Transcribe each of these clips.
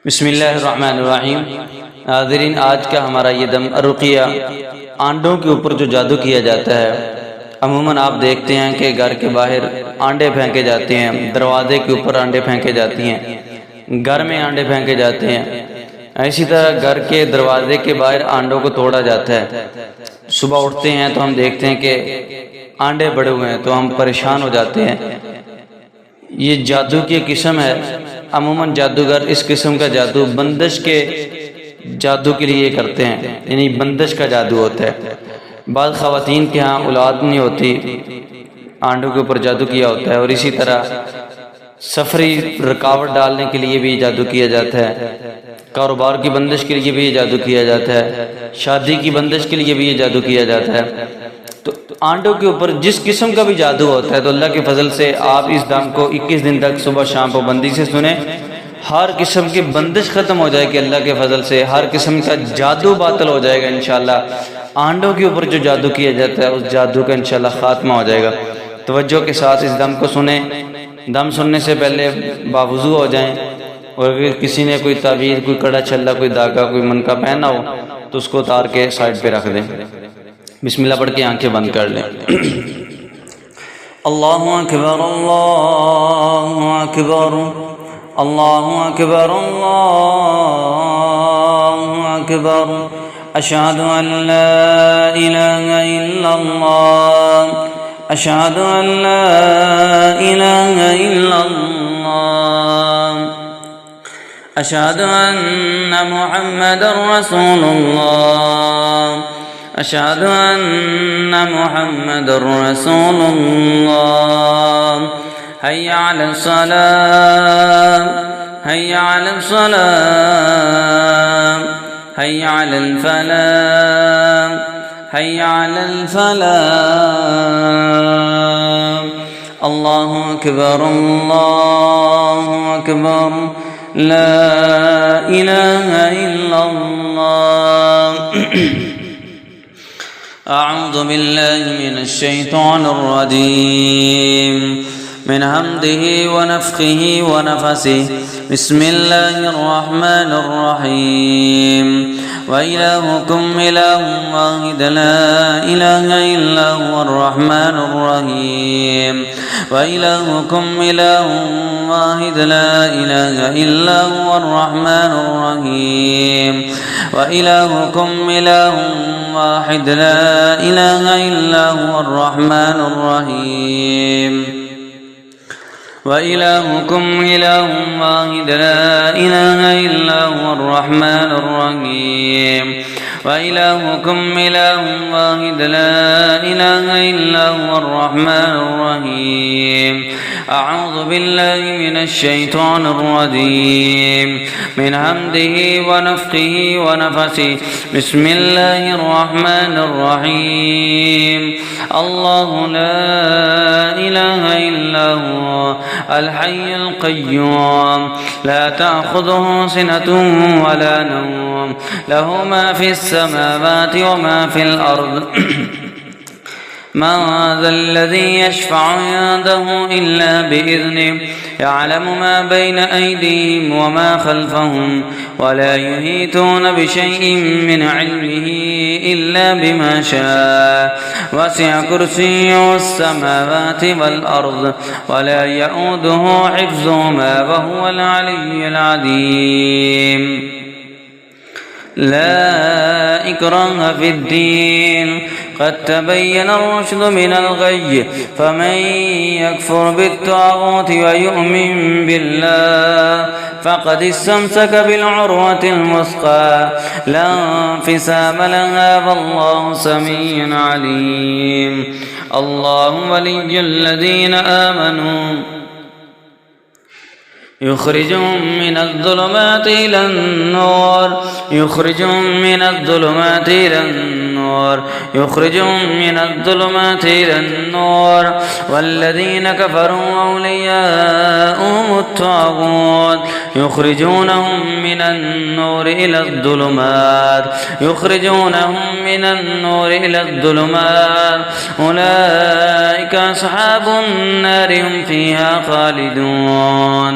बिस्मिल्लाहिर्रहमानिर्रहीम। नाज़रीन, आज का हमारा ये दम रुक़िया आंडों के ऊपर जो जादू किया जाता है। अमूमन आप देखते हैं कि घर के बाहर आंडे फेंके जाते हैं, दरवाजे के ऊपर आंडे फेंके जाती हैं, घर में आंडे फेंके जाते हैं। इसी तरह घर के दरवाजे के बाहर आंडों को तोड़ा जाता है। सुबह उठते हैं तो हम देखते हैं कि आंडे बड़े हुए हैं तो हम परेशान हो जाते हैं। ये जादू की किस्म है। अमूमन जादूगर इस किस्म का जादू बंदिश के जादू के लिए करते हैं, यानी बंदिश का जादू होता है। बाद ख़वातीन के यहाँ औलाद नहीं होती, आंडों के ऊपर जादू किया होता है। और इसी तरह सफरी रुकावट डालने के लिए भी जादू किया जाता है, कारोबार की बंदिश के लिए भी ये जादू किया जाता है, शादी की बंदिश के लिए भी ये जादू किया जाता है। तो आंडों के ऊपर जिस किस्म का भी जादू होता है तो अल्लाह के फजल से आप इस दम को 21 दिन तक सुबह शाम पाबंदी से सुने। हर किस्म की बंदिश ख़त्म हो जाएगी अल्लाह के फजल से, हर किस्म का जादू बातिल हो जाएगा इंशाल्लाह। आंडों के ऊपर जो जादू किया जाता है उस जादू का इंशाल्लाह खात्मा हो जाएगा। तवज्जो के साथ इस दम को सुने। दम सुनने से पहले बावुज़ू हो जाएं, और अगर किसी ने कोई तावीज़, कोई कड़ा छल्ला, कोई धागा, कोई मनका पहना हो तो उसको उतार के साइड पे रख दें। बिस्मिल्लाह पढ़ के आंखें बंद कर लें। अल्लाहु अकबर, अल्लाहु अकबर, अल्लाहु अकबर, अल्लाहु अकबर। अशहदु अन ला इलाहा इल्लल्लाह, अशहदु अन ला इलाहा इल्लल्लाह, अशहदु अन्न मुहम्मदर रसूलुल्लाह, अशहदु अन्न मुहम्मदर रसूलुल्लाह। हय्या अलस सलाह, हय्या अलस सलाह, हय्या अलल फलाह, हय्या अलल फलाह। अल्लाहु अकबर, अल्लाहु अकबर, ला इलाहा इल्लल्लाह। अऊज़ु बिल्लाहि मिनश शैतानिर रजीम, मिन हम्दिही व नफ़्ख़िही व नफ़सिही। बिस्मिल्लाहिर रहमानिर रहीम। व इलाहुकुम इलाहुन वाहिद ला इलाहा इल्ला हुवर रहमानुर रहीम। व इलाहुकुम इलाहुन वाहिद ला इलाहा इल्ला हुवर रहमानुर रहीम। व इलाहुकुम इलाहुन वाहिद ला इलाहा इल्ला हुवर रहमानुर रहीम। व इलाहुकुम इलाहुन वाहिद ला इलाहा इल्ला हुवर रहमानुर रहीम। व इलाहुकुम इलाहुन वाहिद ला इलाहा इल्ला हुवर रहमानुर रहीम। अऊज़ु बिल्लाहि मिनश शैतानिर रजीम, मिन हम्दिही व नफ़्ख़िही व नफ़सिही। बिस्मिल्लाहिर रहमानिर रहीम। अल्लाहु ला इलाहा इल्ला हुवा अल हय्युल क़य्यूम, ला तअख़ुज़ुहु सिनतुन व ला नौम, लहु मा फ़िस समावाति व मा फ़िल अर्ज़। من ذا الذي يشفع عنده إلا بإذنه، يعلم ما بين أيديهم وما خلفهم، ولا يحيطون بشيء من علمه إلا بما شاء، وسع كرسيه السماوات والأرض، ولا يؤوده حفظهما وهو العلي العظيم. لا إكراه في الدين، قد تبين الرشد من الغي، فمن يكفر بالطاغوت ويؤمن بالله فقد استمسك بالعروة الوثقى، لا انفصام لها، والله سميع عليم. الله ولي الذين آمنوا يخرجهم من الظلمات إلى النور، يخرجهم من الظلمات إلى النور، يخرجهم من الظلمات إلى النور. والذين كفروا أولياؤهم الطاغوت يخرجونهم من النور إلى الظلمات، يخرجونهم من النور إلى الظلمات. أولئك أصحاب النار هم فيها خالدون.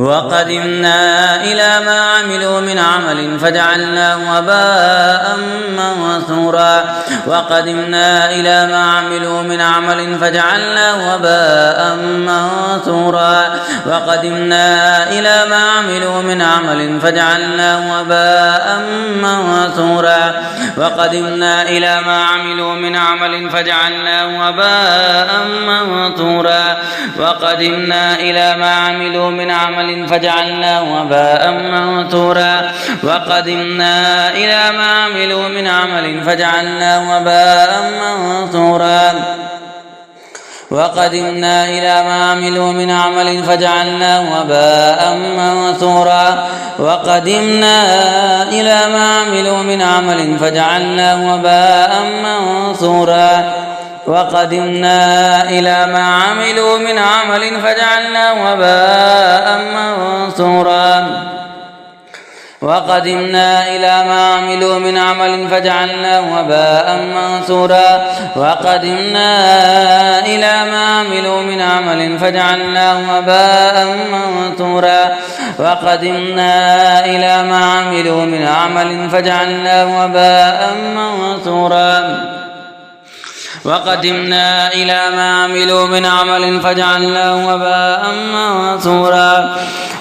وقدمنا إلى ما عملوا من عمل فجعلناه هباء منثورا وقدمنا إلى ما عملوا من عمل فجعلناه هباء منثورا وقدمنا إلى ما عملوا من عمل فجعلناه هباء منثورا وقدمنا إلى ما عملوا من عمل فجعلناه هباء منثورا وقدمنا إلى ما عملوا من عمل فجعلناه هباء منثورا وقدمنا إلى ما عملوا من عمل فجعلناه هباء منثورا وقدمنا إلى ما عملوا من عمل فجعلناه هباء منثورا وقدمنا إلى ما عملوا من عمل فجعلناه هباء منثورا وقدمنا إلى ما عملوا من عمل فجعلناه هباء منثورا وقدمنا إلى ما عملوا من عمل فجعلناه هباء منثورا وقدمنا إلى ما عملوا من عمل فجعلناه هباء منثورا وقدمنا إلى ما عملوا من عمل فجعلناه هباء منثورا وقدمنا إلى ما عملوا من عمل فجعلناه هباء منثورا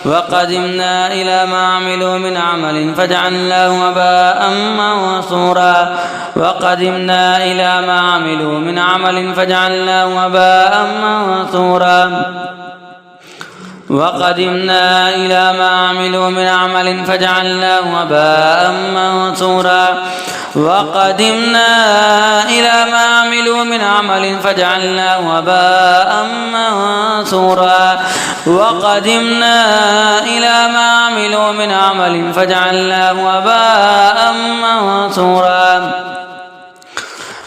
وقدمنا إلى ما عملوا من عمل فجعلناه هباء منثورا وقدمنا إلى ما عملوا من عمل فجعلناه هباء منثورا وقدمنا إلى ما عملوا من عمل فجعلناه هباء منثورا وقدمنا إلى ما عملوا من عمل فجعلناه هباء منثورا وقدمنا إلى ما عملوا من عمل فجعلناه هباء منثورا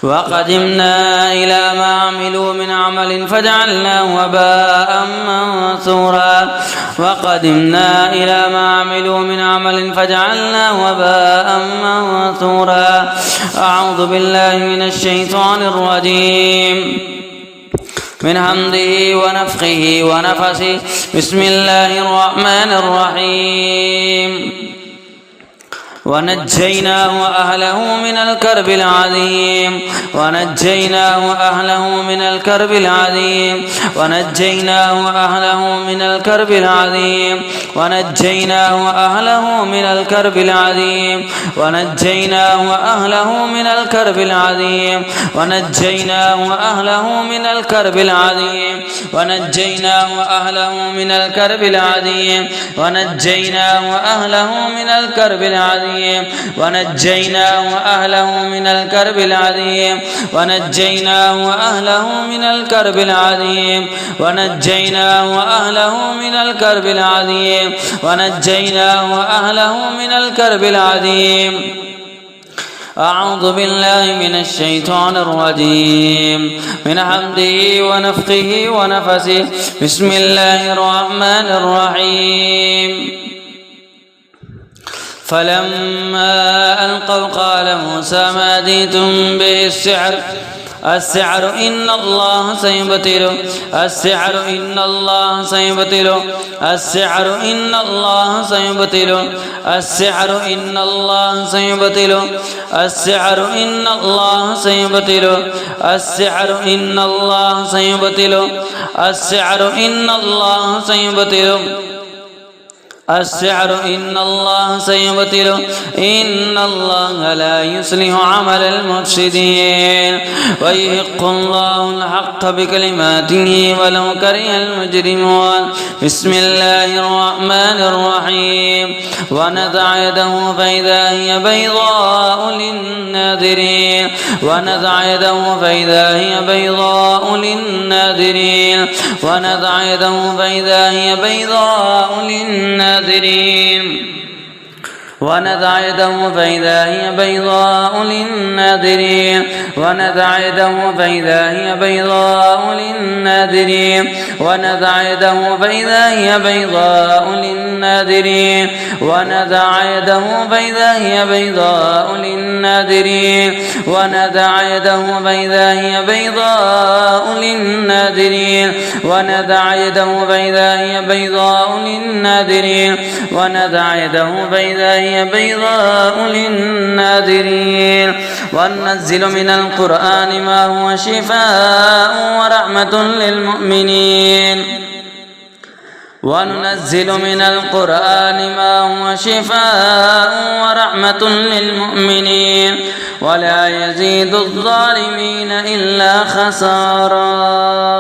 وقدمنا إلى ما عملوا من عمل فجعلناه هباء منثورا وقدمنا إلى ما عملوا من عمل فجعلناه هباء منثورا أعوذ بالله من الشيطان الرجيم من همزه ونفخه ونفسه بسم الله الرحمن الرحيم ونجيناه وأهله من الكرب العظيم ونجيناه وأهله من الكرب العظيم ونجيناه وأهله من الكرب العظيم ونجيناه وأهله من الكرب العظيم ونجيناه وأهله من الكرب العظيم ونجيناه وأهله من الكرب العظيم ونجيناه وأهله من الكرب العظيم ونجيناه وأهله من الكرب العظيم ونجيناه وأهله من الكرب العظيم ونجيناه وأهله من الكرب العظيم ونجيناه وأهله من الكرب العظيم ونجيناه وأهله من الكرب العظيم أعوذ بالله من الشيطان الرجيم من حمده ونفخه ونفسه بسم الله الرحمن الرحيم فلما ألقوا قال موسى ما جئتم به السحر إن الله سيبطله السحر إن الله سيبطله السحر إن الله سيبطله السحر إن الله سيبطله السحر إن الله سيبطله السحر إن الله سيبطله السحر إن الله سيبطله السحر إن الله سيبطله إن الله لا يصلح عمل المفسدين ويحق الله الحق بكلماته ولو كره المجرمون بسم الله الرحمن الرحيم ونزع يده فإذا هي بيضاء للناظرين ونزع يده فإذا هي بيضاء للناظرين ونزع يده فإذا هي بيضاء للناظرين ونزع يده فإذا هي بيضاء للناظرين ونزع يده فإذا هي بيضاء للناظرين ونزع يده فإذا هي بيضاء للناظرين ونزع يده فإذا هي بيضاء للناظرين ونزع يده فإذا هي بيضاء للناظرين ونزع يده فإذا هي بيضاء للناظرين ونزع يده فإذا هي بيضاء للناظرين وننزل من القرآن ما هو شفاء ورحمة للمؤمنين وننزل من القرآن ما هو شفاء ورحمة للمؤمنين ولا يزيد الظالمين إلا خسارا.